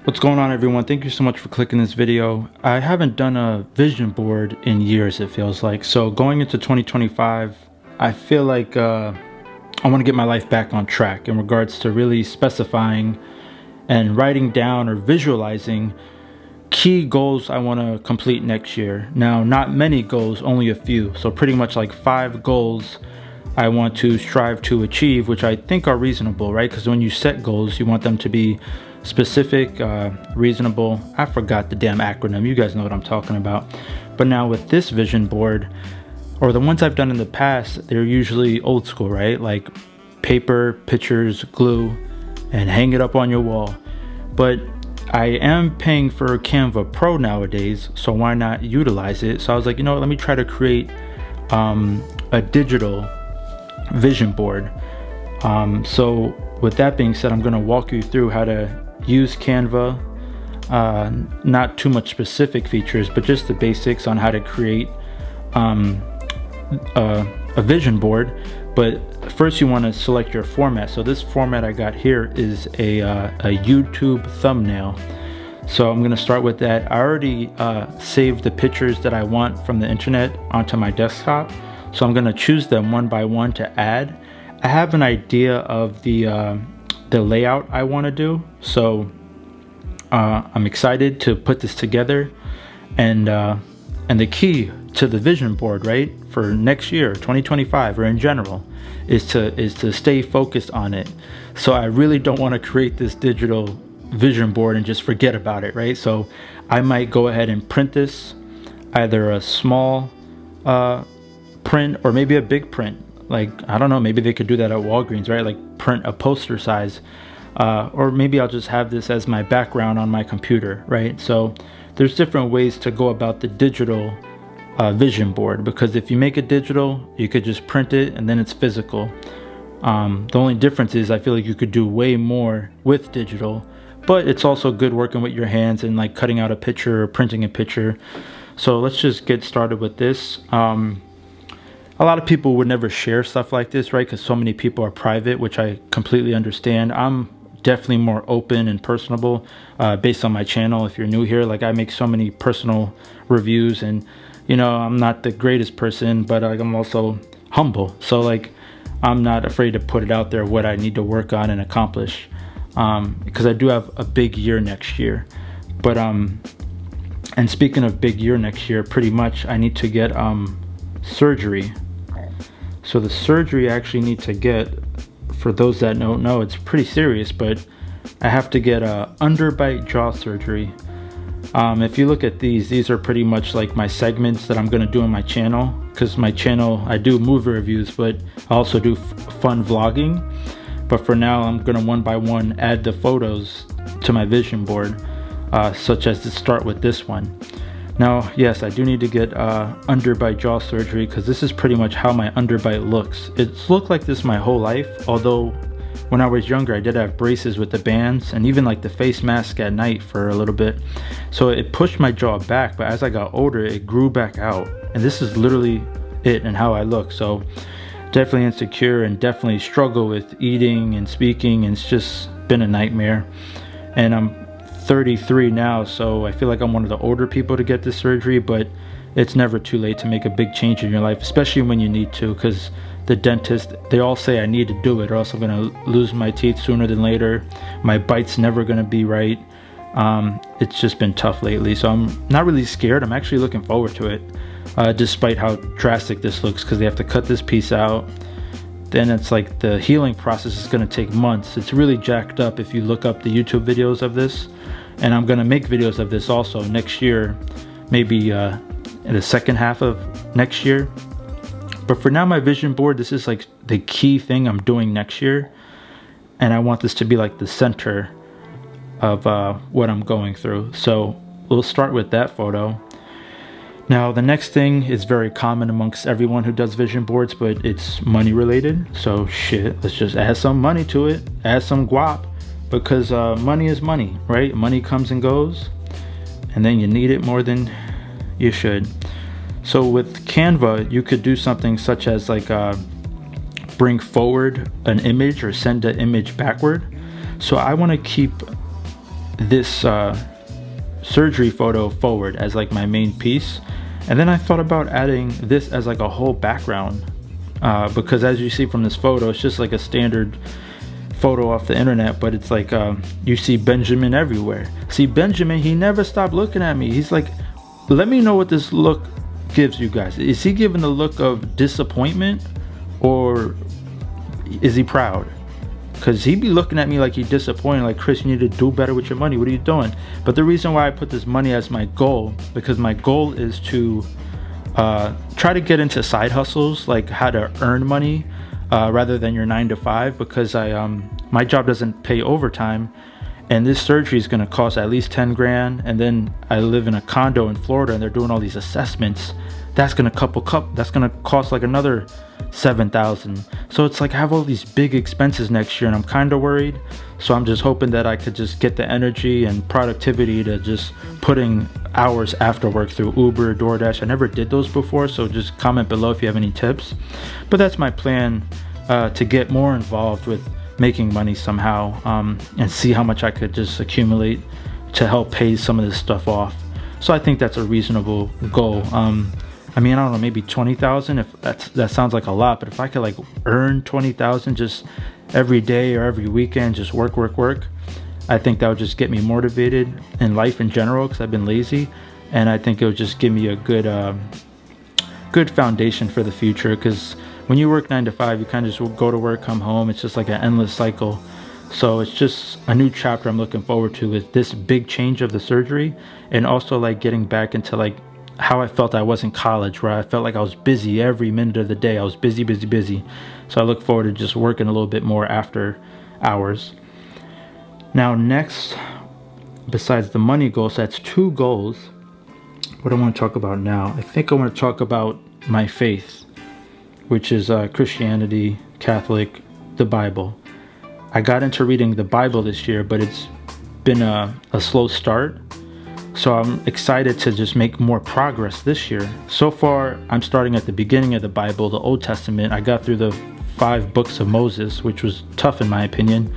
What's going on, everyone? Thank you so much for clicking this video. I haven't done a vision board in years, it feels like. So going into 2025, I feel like I want to get my life back on track in regards to really specifying and writing down or visualizing key goals I want to complete next year. Now, not many goals, only a few. So pretty much like 5 goals I want to strive to achieve, which I think are reasonable, right? Because when you set goals, you want them to be specific, reasonable. I forgot the damn acronym. You guys know what I'm talking about. But now with this vision board, or the ones I've done in the past, they're usually old school, right? Like paper, pictures, glue, and hang it up on your wall. But I am paying for Canva Pro nowadays, so why not utilize it? So I was like, you know what, let me try to create a digital vision board. So with that being said, I'm going to walk you through how to use Canva, not too much specific features, but just the basics on how to create a vision board. But first you want to select your format. So this format I got here is a YouTube thumbnail. So I'm going to start with that. I already saved the pictures that I want from the internet onto my desktop. So I'm going to choose them one by one to add. I have an idea of the layout I want to do, so I'm excited to put this together. And the key to the vision board, right, for next year, 2025, or in general, is to stay focused on it. So I really don't want to create this digital vision board and just forget about it, right? So I might go ahead and print this, either a small print or maybe a big print. Like, I don't know, maybe they could do that at Walgreens, right? Like print a poster size. Or maybe I'll just have this as my background on my computer, right? So there's different ways to go about the digital vision board, because if you make it digital, you could just print it and then it's physical. The only difference is I feel like you could do way more with digital, but it's also good working with your hands and like cutting out a picture or printing a picture. So let's just get started with this. A lot of people would never share stuff like this, right? Because so many people are private, which I completely understand. I'm definitely more open and personable based on my channel. If you're new here, like I make so many personal reviews, and you know, I'm not the greatest person, but I'm also humble. So like, I'm not afraid to put it out there what I need to work on and accomplish, because I do have a big year next year. But and speaking of big year next year, pretty much I need to get surgery. So the surgery I actually need to get, for those that don't know, it's pretty serious, but I have to get a underbite jaw surgery. If you look at these are pretty much like my segments that I'm going to do on my channel, because my channel, I do movie reviews, but I also do fun vlogging. But for now, I'm going to one by one add the photos to my vision board, such as to start with this one. Now, yes, I do need to get underbite jaw surgery, because this is pretty much how my underbite looks. It's looked like this my whole life, although when I was younger, I did have braces with the bands and even like the face mask at night for a little bit. So it pushed my jaw back, but as I got older, it grew back out. And this is literally it and how I look. So definitely insecure and definitely struggle with eating and speaking, and it's just been a nightmare. And I'm 33 now, so I feel like I'm one of the older people to get this surgery, but it's never too late to make a big change in your life, especially when you need to, because the dentist, they all say I need to do it or else I'm going to lose my teeth sooner than later. My bite's never going to be right. It's just been tough lately, so I'm not really scared. I'm actually looking forward to it, despite how drastic this looks, because they have to cut this piece out. Then it's like the healing process is going to take months. It's really jacked up if you look up the YouTube videos of this. And I'm going to make videos of this also next year, maybe in the second half of next year. But for now, my vision board, this is like the key thing I'm doing next year. And I want this to be like the center of what I'm going through. So we'll start with that photo. Now, the next thing is very common amongst everyone who does vision boards, but it's money related. So shit, let's just add some money to it, add some guap, because money is money, right? Money comes and goes, and then you need it more than you should. So with Canva, you could do something such as like bring forward an image or send an image backward. So I want to keep this surgery photo forward as like my main piece, and then I thought about adding this as like a whole background, because as you see from this photo, it's just like a standard photo off the internet, but it's like you see Benjamin everywhere. See Benjamin, he never stopped looking at me. He's like, let me know what this look gives you guys. Is he giving the look of disappointment, or is he proud? Because he'd be looking at me like he's disappointed, like, Chris, you need to do better with your money. What are you doing? But the reason why I put this money as my goal, because my goal is to try to get into side hustles, like how to earn money rather than your 9 to 5, because my job doesn't pay overtime, and this surgery is going to cost at least 10 grand. And then I live in a condo in Florida, and they're doing all these assessments. That's going to cost like another 7,000. So it's like I have all these big expenses next year, and I'm kind of worried. So I'm just hoping that I could just get the energy and productivity to just putting hours after work through Uber, DoorDash. I never did those before, so just comment below if you have any tips. But that's my plan, to get more involved with making money somehow, and see how much I could just accumulate to help pay some of this stuff off. So I think that's a reasonable goal. I mean, I don't know, maybe 20,000, if that sounds like a lot, but if I could like earn 20,000 just every day or every weekend, just work, I think that would just get me motivated in life in general, because I've been lazy, and I think it would just give me a good foundation for the future. Because when you work 9 to 5, you kind of just go to work, come home. It's just like an endless cycle. So it's just a new chapter I'm looking forward to, with this big change of the surgery, and also like getting back into like how I felt I was in college, where I felt like I was busy every minute of the day. I was busy. So I look forward to just working a little bit more after hours. Now next, besides the money goals, so that's 2 goals. What I want to talk about now, I think I want to talk about my faith, which is Christianity, Catholic, the Bible. I got into reading the Bible this year, but it's been a slow start. So I'm excited to just make more progress this year. So far, I'm starting at the beginning of the Bible, the Old Testament. I got through the 5 books of Moses, which was tough in my opinion.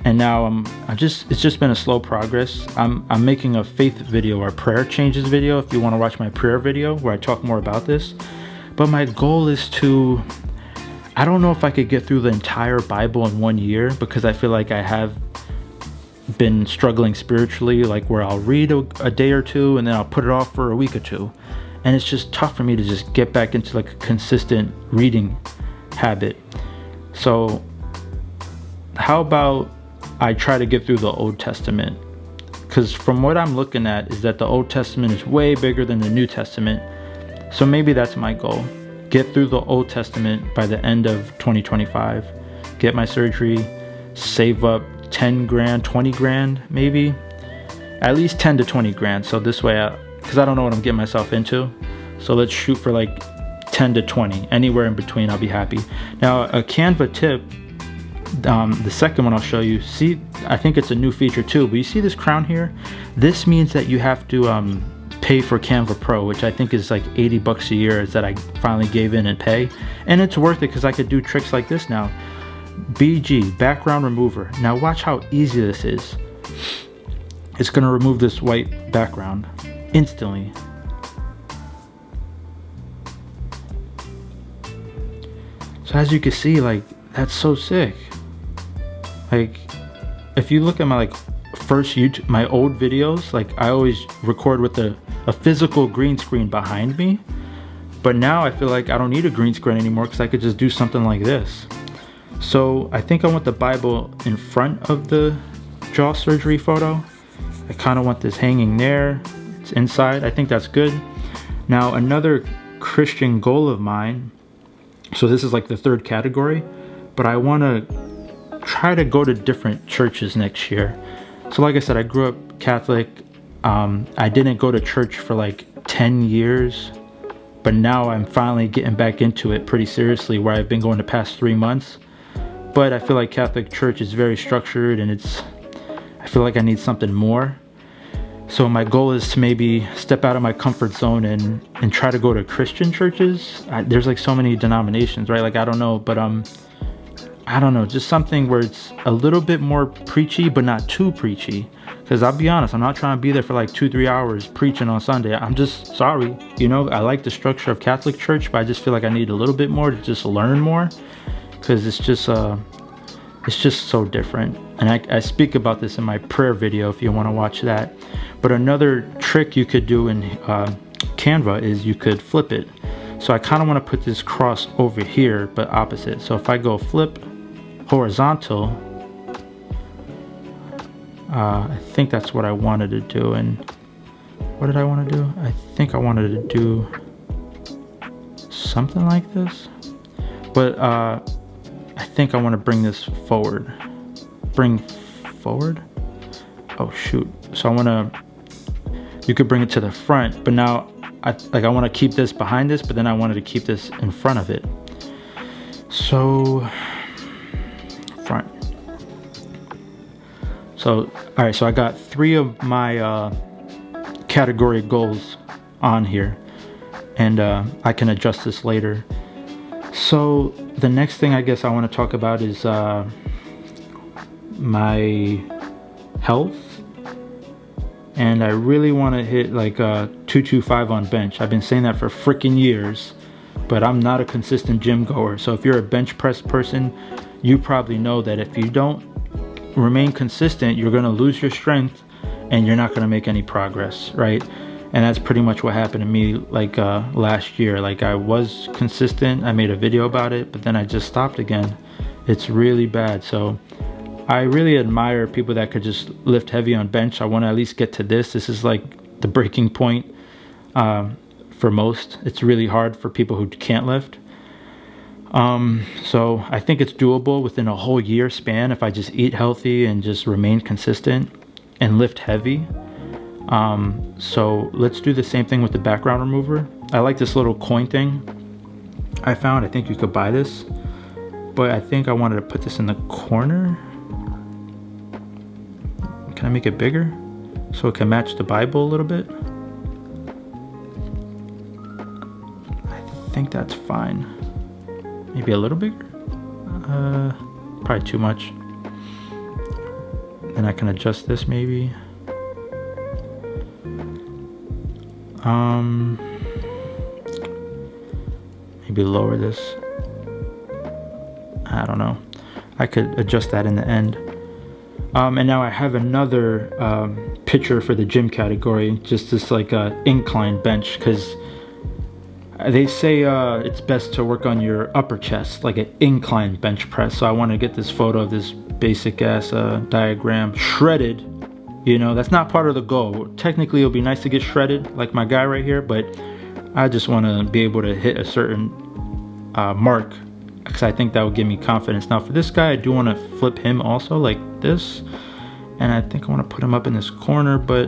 And now it's just been a slow progress. I'm making a faith video, or prayer changes video, if you want to watch my prayer video where I talk more about this. But my goal is to, I don't know if I could get through the entire Bible in 1 year, because I feel like I have been struggling spiritually, like where I'll read a day or two and then I'll put it off for a week or two, and it's just tough for me to just get back into like a consistent reading habit. So how about I try to get through the Old Testament, because from what I'm looking at is that the Old Testament is way bigger than the New Testament. So maybe that's my goal, get through the Old Testament by the end of 2025, get my surgery, save up 10 grand, 20 grand, maybe at least 10 to 20 grand. So this way, because I don't know what I'm getting myself into. So let's shoot for like 10 to 20, anywhere in between, I'll be happy. Now a Canva tip, the second one I'll show you. See, I think it's a new feature too, but you see this crown here? This means that you have to pay for Canva Pro, which I think is like 80 bucks a year, is that I finally gave in and pay. And it's worth it, because I could do tricks like this now. BG, background remover. Now watch how easy this is. It's going to remove this white background instantly. So as you can see, like, that's so sick. Like, if you look at my like first YouTube, my old videos, like I always record with a physical green screen behind me, but now I feel like I don't need a green screen anymore, because I could just do something like this. So I think I want the Bible in front of the jaw surgery photo. I kind of want this hanging there. It's inside. I think that's good. Now another Christian goal of mine, so this is like the 3rd category, but I want to try to go to different churches next year. So like I said, I grew up Catholic. I didn't go to church for like 10 years, but now I'm finally getting back into it pretty seriously, where I've been going the past 3 months. But I feel like Catholic Church is very structured, and I feel like I need something more. So my goal is to maybe step out of my comfort zone and try to go to Christian churches. There's like so many denominations, right? Like, I don't know, but I don't know, just something where it's a little bit more preachy, but not too preachy. Because I'll be honest, I'm not trying to be there for like 2-3 hours preaching on Sunday. I'm just sorry, you know, I like the structure of Catholic Church, but I just feel like I need a little bit more to just learn more, because it's just so different. And I speak about this in my prayer video if you want to watch that. But another trick you could do in Canva is you could flip it. So I kind of want to put this cross over here, but opposite. So if I go flip horizontal, I think that's what I wanted to do. And what did I want to do? I think I wanted to do something like this, but I think I want to bring this forward. Bring forward? Oh shoot. So I want to, you could bring it to the front, but now I want to keep this behind this, but then I wanted to keep this in front of it. So front. So, all right, so I got 3 of my category goals on here, and I can adjust this later. So the next thing I guess I want to talk about is my health, and I really want to hit like 225 on bench. I've been saying that for freaking years, but I'm not a consistent gym goer. So if you're a bench press person, you probably know that if you don't remain consistent, you're going to lose your strength and you're not going to make any progress, right? And that's pretty much what happened to me like last year. Like I was consistent, I made a video about it, but then I just stopped again. It's really bad. So I really admire people that could just lift heavy on bench. I want to at least get to this. This is like the breaking point for most. It's really hard for people who can't lift. So I think it's doable within a whole year span if I just eat healthy and just remain consistent and lift heavy. So let's do the same thing with the background remover. I like this little coin thing I found. I think you could buy this, but I think I wanted to put this in the corner. Can I make it bigger so it can match the Bible a little bit? I think that's fine. Maybe a little bigger? Probably too much. And I can adjust this maybe. Maybe lower this. I don't know. I could adjust that in the end. And now I have another picture for the gym category, just this like incline bench, because they say it's best to work on your upper chest, like an incline bench press. So I want to get this photo of this basic ass diagram shredded. You know, that's not part of the goal. Technically, it'll be nice to get shredded like my guy right here, but I just want to be able to hit a certain mark, because I think that would give me confidence. Now for this guy, I do want to flip him also like this, and I think I want to put him up in this corner, but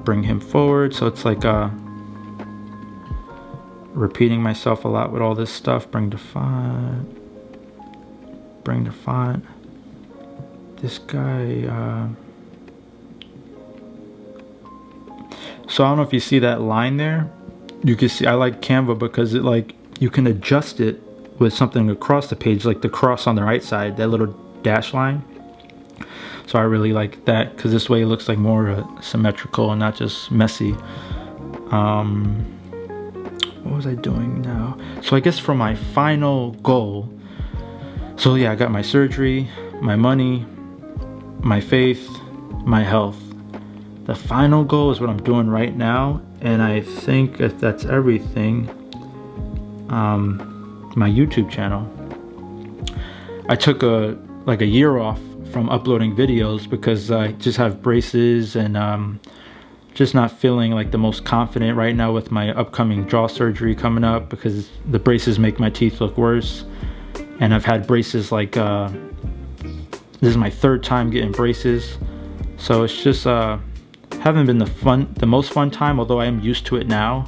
bring him forward. So it's like repeating myself a lot with all this stuff. Bring to font. This guy, so I don't know if you see that line there. You can see I like Canva because it like you can adjust it with something across the page, like the cross on the right side, that little dash line. So I really like that because this way it looks like more symmetrical and not just messy. What was I doing now? So I guess for my final goal, so yeah, I got my surgery, my money, my faith, my health. The final goal is what I'm doing right now, and I think if that's everything, my YouTube channel. I took a year off from uploading videos because I just have braces and just not feeling like the most confident right now with my upcoming jaw surgery coming up, because the braces make my teeth look worse, and I've had braces like this is my 3rd time getting braces, so it's just haven't been the most fun time, although I am used to it now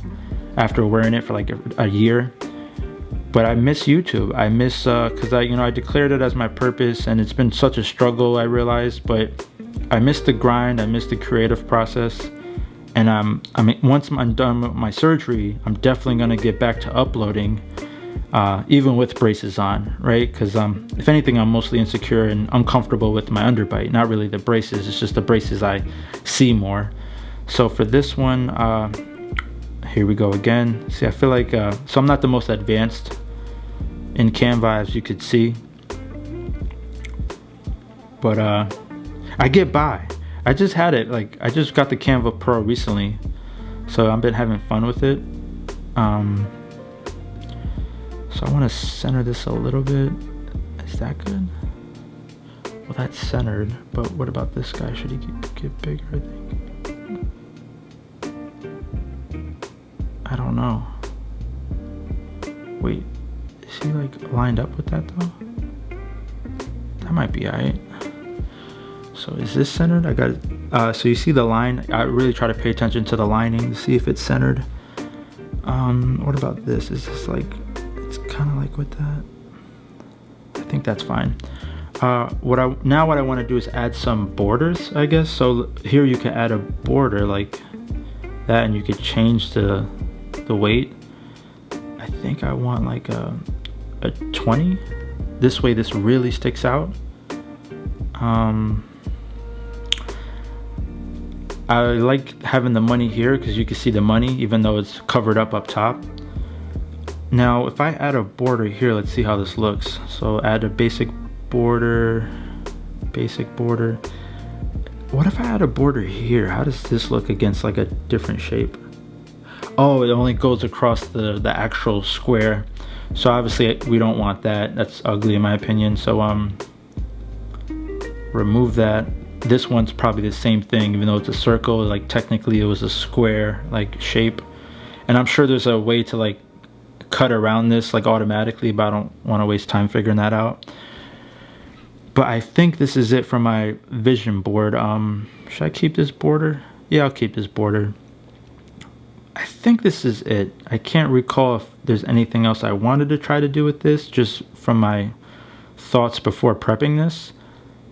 after wearing it for like a year. But I miss YouTube. I miss because I declared it as my purpose, and it's been such a struggle, I realized. But I miss the grind. I miss the creative process. And I mean, once I'm done with my surgery, I'm definitely gonna get back to uploading. even with braces on, right? Because if anything, I'm mostly insecure and uncomfortable with my underbite, not really the braces. It's just the braces I see more. So for this one, here we go again. See, I feel like, so I'm not the most advanced in Canva, as you could see, but I get by. I just had it, like, I just got the Canva Pro recently, so I've been having fun with it. So I want to center this a little bit. Is that good? Well, that's centered, but what about this guy? Should he get bigger, I think? I don't know. Wait, is he like lined up with that though? That might be alright. So is this centered? I got it. So you see the line? I really try to pay attention to the lining to see if it's centered. What about this? Is this like, it's kind of like with that? I think that's fine. What I want to do is add some borders, I guess. So here you can add a border like that, and you could change the weight. I think I want like a 20. This way this really sticks out. I like having the money here because you can see the money even though it's covered up top. Now if I add a border here, let's see how this looks. So add a basic border. What if I add a border here? How does this look against like a different shape? Oh, it only goes across the actual square. So obviously we don't want that. That's ugly in my opinion. So remove that. This one's probably the same thing, even though it's a circle, like technically it was a square like shape. And I'm sure there's a way to like cut around this like automatically, but I don't want to waste time figuring that out. But I think this is it for my vision board. Should I keep this border? Yeah, I'll keep this border. I think this is it. I can't recall if there's anything else I wanted to try to do with this, just from my thoughts before prepping this.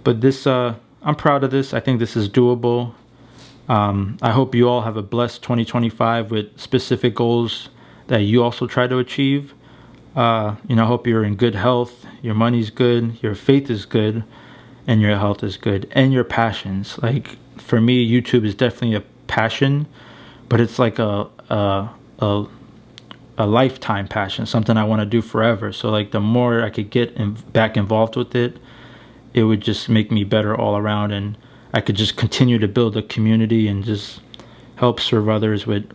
But this, I'm proud of this. I think this is doable. I hope you all have a blessed 2025 with specific goals that you also try to achieve. I hope you're in good health, your money's good, your faith is good, and your health is good, and your passions. Like for me, YouTube is definitely a passion, but it's like a lifetime passion, something I want to do forever. So like the more I could get back involved with it, it would just make me better all around, and I could just continue to build a community and just help serve others with